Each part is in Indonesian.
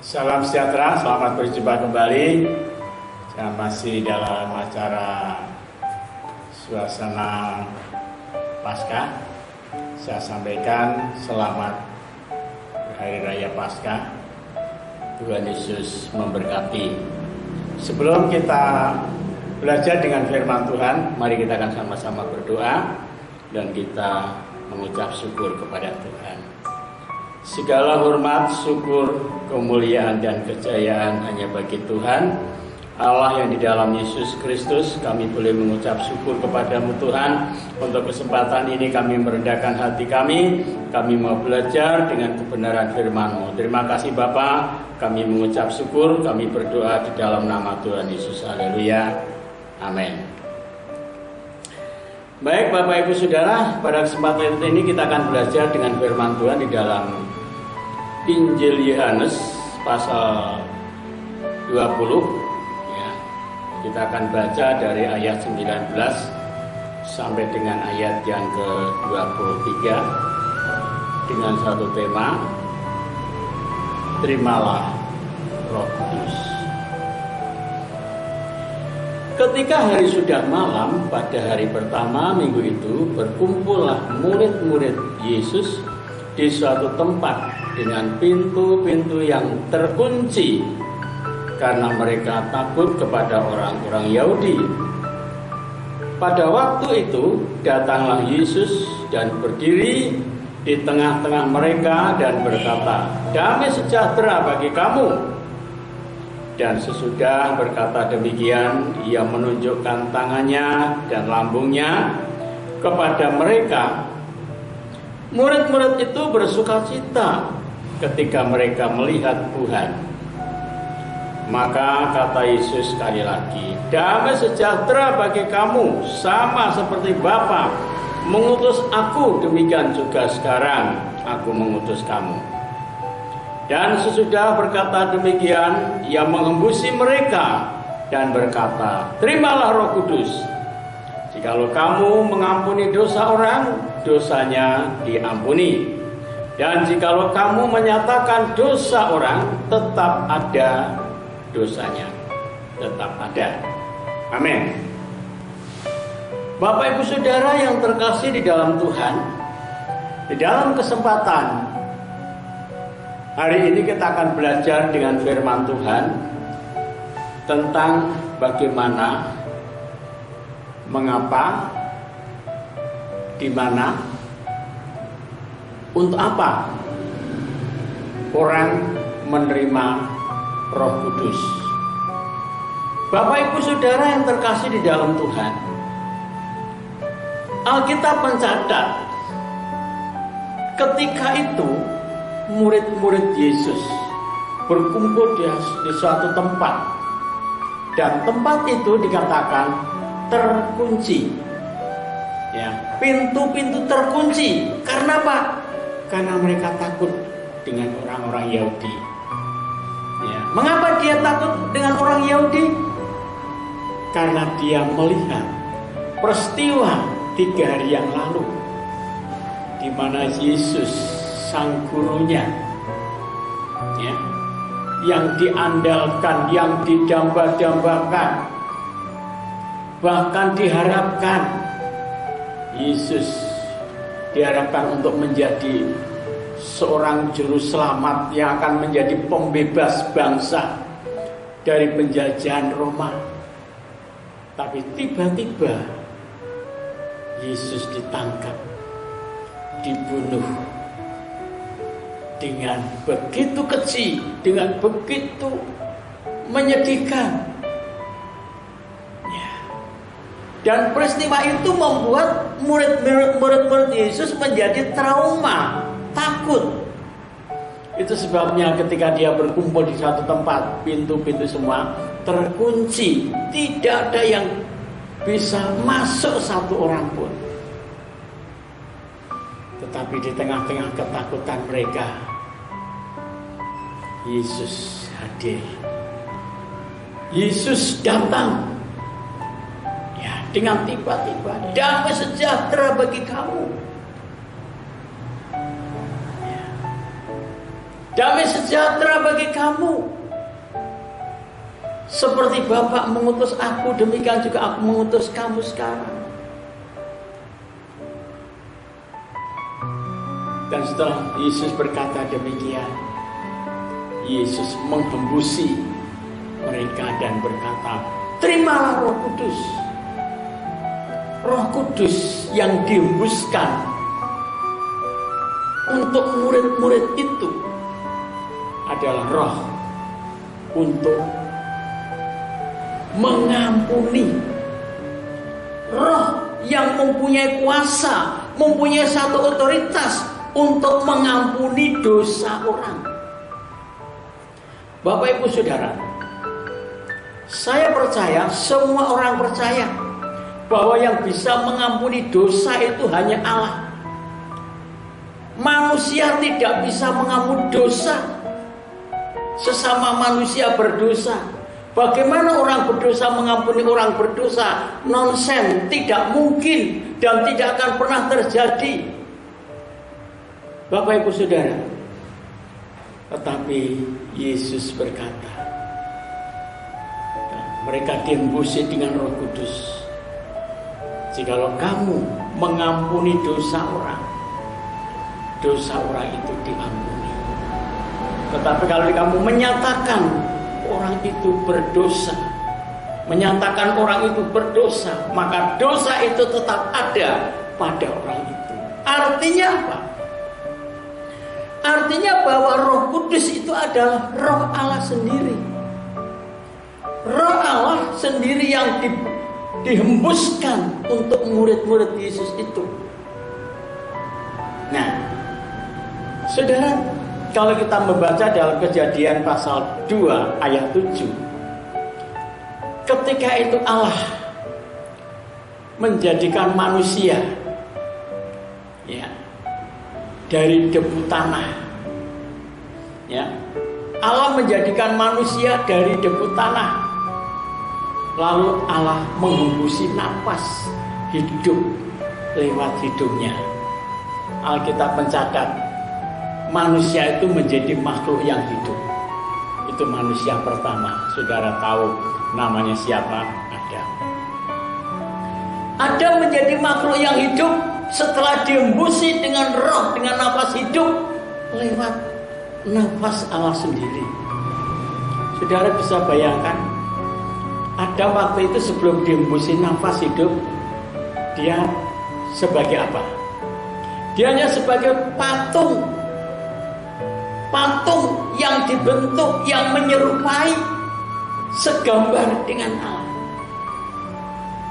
Salam sejahtera, selamat berjumpa kembali. Saya masih dalam acara suasana Paskah. Saya sampaikan selamat Hari Raya Paskah. Tuhan Yesus memberkati. Sebelum kita belajar dengan firman Tuhan, mari kita akan sama-sama berdoa dan kita mengucap syukur kepada Tuhan. Segala hormat, syukur, kemuliaan dan kejayaan hanya bagi Tuhan Allah yang di dalam Yesus Kristus. Kami boleh mengucap syukur kepadamu Tuhan. Untuk kesempatan ini kami merendahkan hati kami mau belajar dengan kebenaran firman-Mu. Terima kasih Bapa. Kami mengucap syukur, kami berdoa di dalam nama Tuhan Yesus. Haleluya. Amin. Baik Bapak Ibu Saudara, pada kesempatan ini kita akan belajar dengan firman Tuhan di dalam Injil Yohanes pasal 20 ya. Kita akan baca dari ayat 19 sampai dengan ayat yang ke-23 dengan satu tema, terimalah Roh Kudus. Ketika hari sudah malam, pada hari pertama minggu itu, berkumpullah murid-murid Yesus di suatu tempat dengan pintu-pintu yang terkunci karena mereka takut kepada orang-orang Yahudi. Pada waktu itu datanglah Yesus dan berdiri di tengah-tengah mereka dan berkata, "Damai sejahtera bagi kamu." Dan sesudah berkata demikian, ia menunjukkan tangannya dan lambungnya kepada mereka. Murid-murid itu bersukacita ketika mereka melihat Tuhan. Maka kata Yesus sekali lagi, "Damai sejahtera bagi kamu, sama seperti Bapa mengutus aku, demikian juga sekarang aku mengutus kamu." Dan sesudah berkata demikian, ia mengembusi mereka dan berkata, "Terimalah Roh Kudus. Jikalau kamu mengampuni dosa orang, dosanya diampuni. Dan jikalau kamu menyatakan dosa orang, tetap ada dosanya." Tetap ada. Amin. Bapak Ibu Saudara yang terkasih di dalam Tuhan, di dalam kesempatan hari ini kita akan belajar dengan firman Tuhan tentang bagaimana, mengapa, di mana, untuk apa orang menerima Roh Kudus. Bapak Ibu Saudara yang terkasih di dalam Tuhan, Alkitab mencatat ketika itu murid-murid Yesus berkumpul di suatu tempat, dan tempat itu dikatakan terkunci. Ya, pintu-pintu terkunci. Karena apa? Karena mereka takut dengan orang-orang Yahudi. Ya, mengapa dia takut dengan orang Yahudi? Karena dia melihat peristiwa 3 hari yang lalu, di mana Yesus sang gurunya, ya, yang diandalkan, yang didamba-dambakan, bahkan diharapkan, Yesus diharapkan untuk menjadi seorang juru selamat yang akan menjadi pembebas bangsa dari penjajahan Roma. Tapi tiba-tiba Yesus ditangkap, dibunuh dengan begitu keji, dengan begitu menyedihkan. Ya. Dan peristiwa itu membuat murid-murid Yesus menjadi trauma, takut. Itu sebabnya ketika dia berkumpul di satu tempat, pintu-pintu semua terkunci, tidak ada yang bisa masuk satu orang pun. Tetapi di tengah-tengah ketakutan mereka, Yesus hadir. Yesus datang. Ya, dengan tiba-tiba, "Damai sejahtera bagi kamu." Ya. Damai sejahtera bagi kamu. Seperti Bapa mengutus aku, demikian juga aku mengutus kamu sekarang. Dan setelah Yesus berkata demikian, Yesus menghembusi mereka dan berkata, terimalah Roh Kudus. Roh Kudus yang dihembuskan untuk murid-murid itu adalah roh untuk mengampuni. Roh yang mempunyai kuasa, mempunyai satu otoritas untuk mengampuni dosa orang. Bapak Ibu Saudara, saya percaya, semua orang percaya bahwa yang bisa mengampuni dosa itu hanya Allah. Manusia tidak bisa mengampuni dosa. Sesama manusia berdosa. Bagaimana orang berdosa mengampuni orang berdosa? Nonsen, tidak mungkin dan tidak akan pernah terjadi. Bapak Ibu Saudara, tetapi Yesus berkata, mereka dihembusi dengan Roh Kudus. Jikalau kamu mengampuni dosa orang itu diampuni. Tetapi kalau kamu menyatakan orang itu berdosa, maka dosa itu tetap ada pada orang itu. Artinya apa? Artinya bahwa Roh Kudus itu adalah Roh Allah sendiri. Roh Allah sendiri yang dihembuskan untuk murid-murid Yesus itu. Nah, saudara, kalau kita membaca dalam Kejadian pasal 2 ayat 7, ketika itu Allah menjadikan manusia dari debu tanah. Allah menjadikan manusia dari debu tanah. Lalu Allah menghembusi napas hidup lewat hidungnya. Alkitab mencatat manusia itu menjadi makhluk yang hidup. Itu manusia pertama. Saudara tahu namanya siapa? Adam. Adam menjadi makhluk yang hidup setelah dihembusi dengan roh, dengan nafas hidup lewat nafas Allah sendiri. Saudara bisa bayangkan, Adam waktu itu sebelum dihembusi nafas hidup, dia sebagai apa? Dia hanya sebagai patung yang dibentuk, yang menyerupai segambar dengan Allah.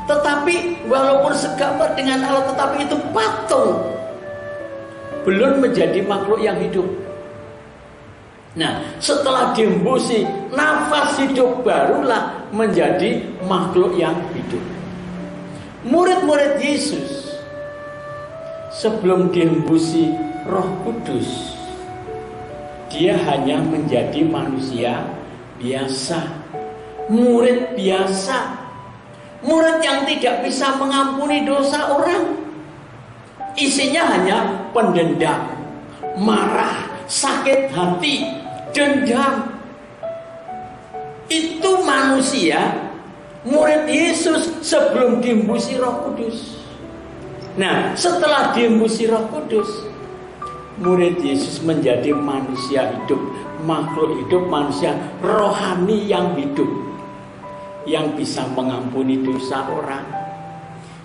Tetapi walaupun segambar dengan Allah, tetapi itu patung, belum menjadi makhluk yang hidup. Nah, setelah dihembusi nafas hidup, barulah menjadi makhluk yang hidup. Murid-murid Yesus sebelum dihembusi Roh Kudus, dia hanya menjadi manusia biasa, murid biasa, murid yang tidak bisa mengampuni dosa orang. Isinya hanya pendendam, marah, sakit hati, dendam. Itu manusia, murid Yesus sebelum dihembusi Roh Kudus. Nah, setelah dihembusi Roh Kudus, murid Yesus menjadi manusia hidup, makhluk hidup, manusia rohani yang hidup, yang bisa mengampuni dosa orang,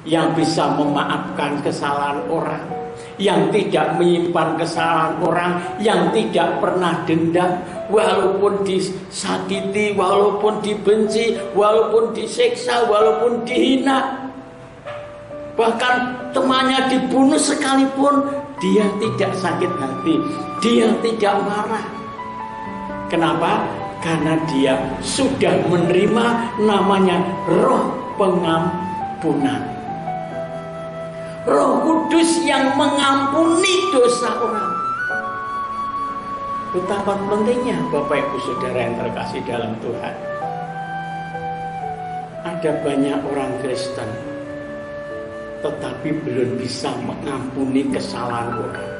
yang bisa memaafkan kesalahan orang, yang tidak menyimpan kesalahan orang, yang tidak pernah dendam, walaupun disakiti, walaupun dibenci, walaupun disiksa, walaupun dihina, bahkan temannya dibunuh sekalipun, dia tidak sakit hati, dia tidak marah. Kenapa? Karena dia sudah menerima namanya Roh Pengampunan, Roh Kudus yang mengampuni dosa orang. Betapa pentingnya Bapak Ibu Saudara yang terkasih dalam Tuhan. Ada banyak orang Kristen tetapi belum bisa mengampuni kesalahan orang.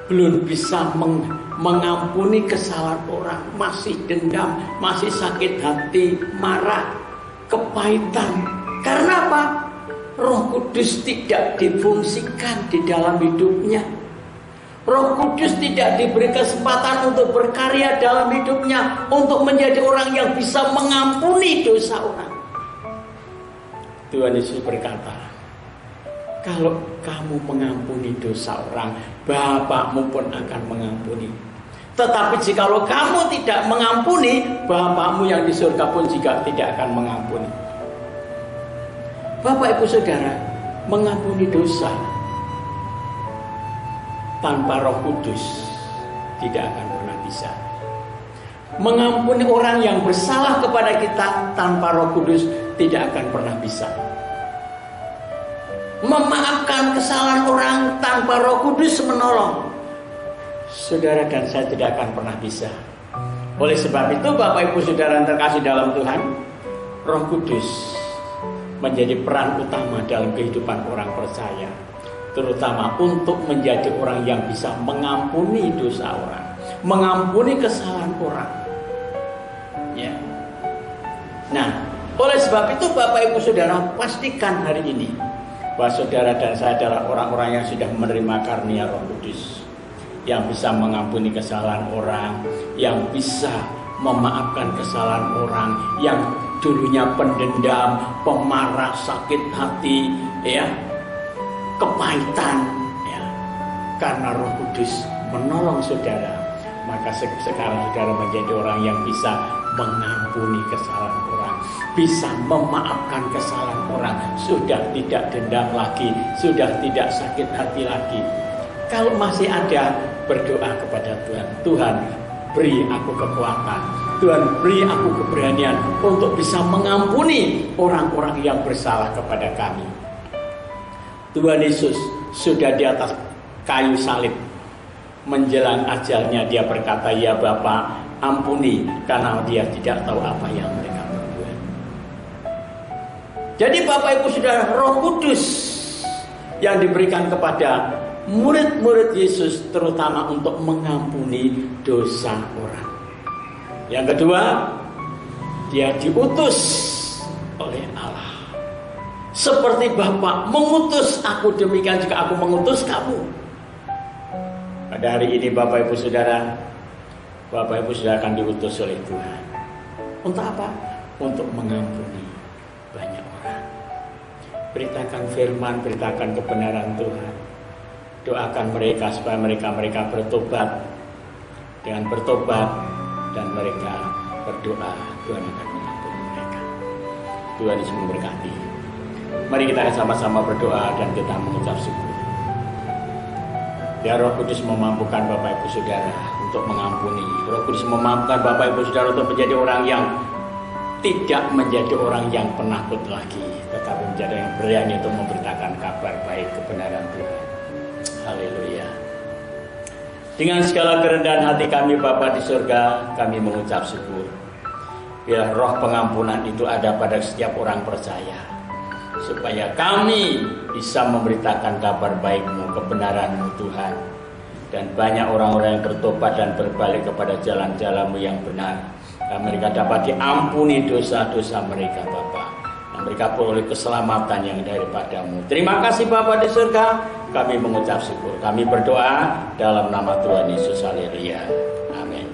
belum bisa mengampuni kesalahan orang, masih dendam, masih sakit hati, marah, kepahitan. Karena apa? Roh Kudus tidak difungsikan di dalam hidupnya. Roh Kudus tidak diberi kesempatan untuk berkarya dalam hidupnya, untuk menjadi orang yang bisa mengampuni dosa orang. Tuhan Yesus berkata, kalau kamu mengampuni dosa orang, Bapakmu pun akan mengampuni. Tetapi jikalau kamu tidak mengampuni, Bapakmu yang di surga pun juga tidak akan mengampuni. Bapak Ibu Saudara, mengampuni dosa tanpa Roh Kudus tidak akan pernah bisa. Mengampuni orang yang bersalah kepada kita tanpa Roh Kudus tidak akan pernah bisa. Memaafkan kesalahan orang tanpa Roh Kudus menolong, saudara dan saya tidak akan pernah bisa. Oleh sebab itu Bapak Ibu Saudara yang terkasih dalam Tuhan, Roh Kudus menjadi peran utama dalam kehidupan orang percaya, terutama untuk menjadi orang yang bisa mengampuni dosa orang, mengampuni kesalahan orang. Ya. Nah, oleh sebab itu Bapak Ibu Saudara, pastikan hari ini bahwa saudara dan saya adalah orang-orang yang sudah menerima karunia Roh Kudus, yang bisa mengampuni kesalahan orang, yang bisa memaafkan kesalahan orang, yang dulunya pendendam, pemarah, sakit hati, ya, kepahitan, ya. Karena Roh Kudus menolong saudara, maka sekarang saudara menjadi orang yang bisa mengampuni kesalahan orang, bisa memaafkan kesalahan orang, sudah tidak dendam lagi, sudah tidak sakit hati lagi. Kalau masih ada, berdoa kepada Tuhan, Tuhan beri aku kekuatan, Tuhan beri aku keberanian untuk bisa mengampuni orang-orang yang bersalah kepada kami. Tuhan Yesus sudah di atas kayu salib, menjelang ajalnya dia berkata, ya Bapa, ampuni, karena dia tidak tahu apa yang mereka berbuat. Jadi Bapak Ibu Saudara, Roh Kudus yang diberikan kepada murid-murid Yesus terutama untuk mengampuni dosa orang. Yang kedua, dia diutus oleh Allah. Seperti Bapa mengutus aku, demikian juga aku mengutus kamu. Pada hari ini Bapak Ibu Saudara akan diutus oleh Tuhan. Untuk apa? Untuk mengampuni banyak orang. Beritakan firman, beritakan kebenaran Tuhan. Doakan mereka supaya mereka bertobat. Dengan bertobat dan mereka berdoa, Tuhan akan mengampuni mereka. Tuhan Yesus memberkati. Mari kita sama-sama berdoa dan kita mengucap syukur. Ya, Roh Kudus memampukan Bapak Ibu Saudara untuk mengampuni. Roh Kudus memampukan Bapak Ibu Saudara untuk menjadi orang yang tidak menjadi orang yang penakut lagi, tetapi menjadi yang berani untuk memberitakan kabar baik kebenaran Tuhan. Haleluya. Dengan segala kerendahan hati kami Bapa di surga, kami mengucap syukur. Biar roh pengampunan itu ada pada setiap orang percaya, supaya kami bisa memberitakan kabar baik-Mu, kebenaran-Mu Tuhan. Dan banyak orang-orang yang bertobat dan berbalik kepada jalan-jalan-Mu yang benar. Dan mereka dapat diampuni dosa-dosa mereka Bapa. Dan mereka peroleh keselamatan yang daripada-Mu. Terima kasih Bapa di surga, kami mengucap syukur. Kami berdoa dalam nama Tuhan Yesus. Haleluya. Amin.